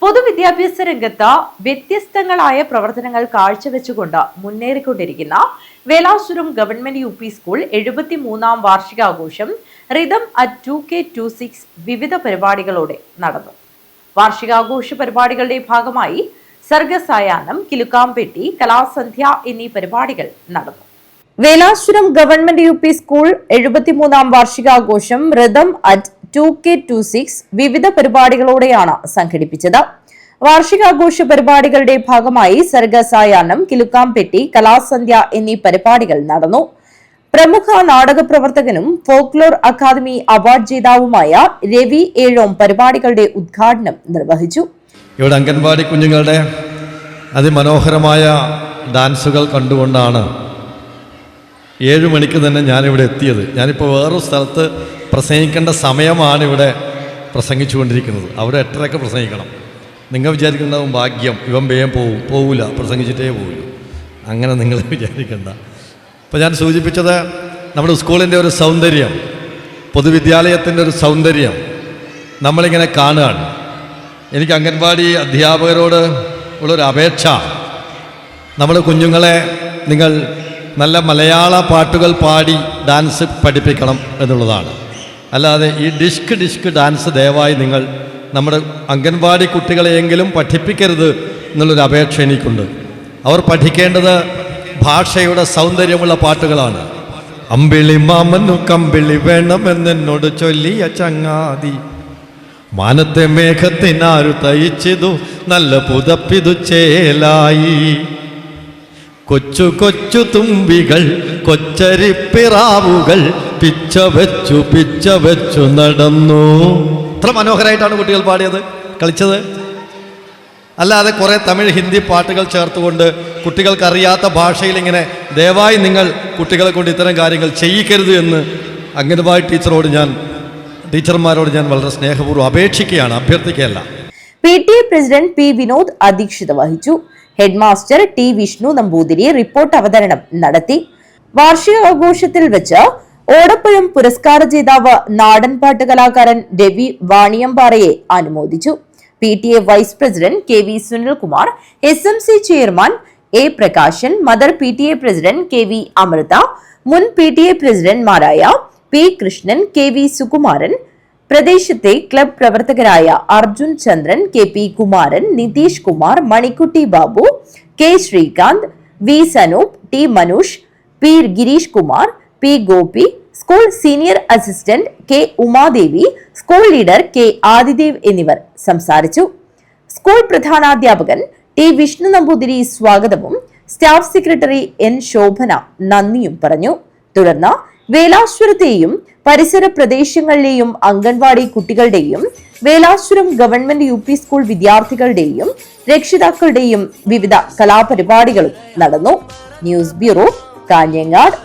പൊതുവിദ്യാഭ്യാസ രംഗത്ത് വ്യത്യസ്തങ്ങളായ പ്രവർത്തനങ്ങൾ കാഴ്ചവെച്ചുകൊണ്ട് മുന്നേറിക്കൊണ്ടിരിക്കുന്ന വേലാസുരം ഗവൺമെന്റ് യു.പി. സ്കൂൾ 73-ാം വാർഷികാഘോഷം റിതം അറ്റ് 2K26 വിവിധ പരിപാടികളോടെ നടന്നു. വാർഷികാഘോഷ പരിപാടികളുടെ ഭാഗമായി സർഗസായാഹ്നം, കിലുക്കാംപെട്ടി, കലാസന്ധ്യ എന്നീ പരിപാടികൾ നടന്നു. Velasuram government UP. സ്കൂൾ 73-ാം വാർഷികാഘോഷം റിതം അറ്റ് 2K26 വിവിധ പരിപാടികളോടെയാണ് സംഘടിപ്പിച്ചത്. വാർഷികാഘോഷ പരിപാടികളുടെ ഭാഗമായി സർഗസായാഹ്നം, കിലുക്കാംപെട്ടി, കലാസന്ധ്യ എന്നീ പരിപാടികൾ നടന്നു. പ്രമുഖ നാടക പ്രവർത്തകനും ഫോക്ലോർ അക്കാദമി അവാർഡ് ജേതാവുമായ രവി ഏഴോം പരിപാടികളുടെ ഉദ്ഘാടനം നിർവഹിച്ചു. ഇവിടെ അംഗൻവാടി കുഞ്ഞുങ്ങളുടെ അതിമനോഹരമായ ഡാൻസുകൾ കണ്ടുകൊണ്ടാണ് 7 മണിക്ക് തന്നെ ഞാനിവിടെ എത്തിയത്. ഞാനിപ്പോൾ വേറൊരു സ്ഥലത്ത് പ്രസംഗിക്കേണ്ട സമയമാണ് ഇവിടെ പ്രസംഗിച്ചുകൊണ്ടിരിക്കുന്നത്. അവിടെ 8:30 പ്രസംഗിക്കണം. നിങ്ങൾ വിചാരിക്കുന്നതാവും ഭാഗ്യം, ഇവൻ വേഗം പോവില്ല, പ്രസംഗിച്ചിട്ടേ പോവില്ല. അങ്ങനെ നിങ്ങൾ വിചാരിക്കേണ്ട. ഇപ്പോൾ ഞാൻ സൂചിപ്പിച്ചത് നമ്മുടെ സ്കൂളിൻ്റെ ഒരു സൗന്ദര്യം, പൊതുവിദ്യാലയത്തിൻ്റെ ഒരു സൗന്ദര്യം നമ്മളിങ്ങനെ കാണുകയാണ്. എനിക്ക് അംഗൻവാടി അധ്യാപകരോട് ഉള്ളൊരു അപേക്ഷ, നമ്മുടെ കുഞ്ഞുങ്ങളെ നിങ്ങൾ നല്ല മലയാള പാട്ടുകൾ പാടി ഡാൻസ് പഠിപ്പിക്കണം എന്നുള്ളതാണ്. അല്ലാതെ ഈ ഡിസ്ക് ഡാൻസ് ദയവായി നിങ്ങൾ നമ്മുടെ അംഗൻവാടി കുട്ടികളെയെങ്കിലും പഠിപ്പിക്കരുത് എന്നുള്ളൊരു അപേക്ഷ എനിക്കുണ്ട്. അവർ പഠിക്കേണ്ടത് ഭാഷയുടെ സൗന്ദര്യമുള്ള പാട്ടുകളാണ്. അമ്പിളി മാമനു കമ്പിളി വേണമെന്നോട് ചൊല്ലിയ ചങ്ങാതി, മാനത്തെ മേഘത്തിനാരു തയ്ച്ചിതു നല്ല പുതപ്പിതു ചേലായി, കൊച്ചു കൊച്ചു തുമ്പികൾ കൊച്ചരിപ്പിറാവുകൾ പിച്ച വെച്ചു നടന്നു. ഇത്ര മനോഹരമായിട്ടാണ് കുട്ടികൾ പാടിയത്, കളിച്ചത്. അല്ലാതെ കുറേ തമിഴ്, ഹിന്ദി പാട്ടുകൾ ചേർത്തുകൊണ്ട് കുട്ടികൾക്കറിയാത്ത ഭാഷയിൽ ഇങ്ങനെ ദയവായി നിങ്ങൾ കുട്ടികളെ കൊണ്ട് ഇത്തരം കാര്യങ്ങൾ ചെയ്യിക്കരുത് എന്ന് അംഗൻവാടി ടീച്ചർമാരോട് ഞാൻ വളരെ സ്നേഹപൂർവ്വം അപേക്ഷിക്കുകയാണ്, അഭ്യർത്ഥിക്കുകയല്ല. PTA president P. വിനോദ് അധ്യക്ഷത വഹിച്ചു. Head master T. Vishnu Namboothiri report അവതരണം നടത്തി. വാർഷികാഘോഷത്തിൽ വെച്ച് ഓടപ്പുഴം പുരസ്കാര ജേതാവ് നാടൻപാട്ട് കലാകാരൻ രവി വാണിയമ്പാറയെ അനുമോദിച്ചു. PTA vice president KV Sunilkumar, SMC chairman A. Prakashan, mother PTA president KV Amritha, മുൻ PTA പ്രസിഡന്റ്മാരായ P. Krishnan, KV Sukumaran, പ്രദേശത്തെ ക്ലബ് പ്രവർത്തകരായ അർജുൻ ചന്ദ്രൻ, KP Kumaran, Nitish Kumar, Manikkutty Babu, K. Sreekanth, V. Sanoop, T. Manush, P. Girish Kumar, P. Gopi, school senior assistant K. Umadevi, school leader K. Adidev എന്നിവർ സംസാരിച്ചു. സ്കൂൾ പ്രധാനാധ്യാപകൻ T. വിഷ്ണു നമ്പൂതിരി സ്വാഗതവും സ്റ്റാഫ് സെക്രട്ടറി N. ശോഭന നന്ദിയും പറഞ്ഞു. തുടർന്ന് വേലാശ്വരത്തെയും പരിസര പ്രദേശങ്ങളിലെയും അംഗൻവാടി കുട്ടികളുടെയും വേലാശ്വരം ഗവൺമെന്റ് യു.പി. സ്കൂൾ വിദ്യാർത്ഥികളുടെയും രക്ഷിതാക്കളുടെയും വിവിധ കലാപരിപാടികളും നടന്നു. News bureau, Kanhangad.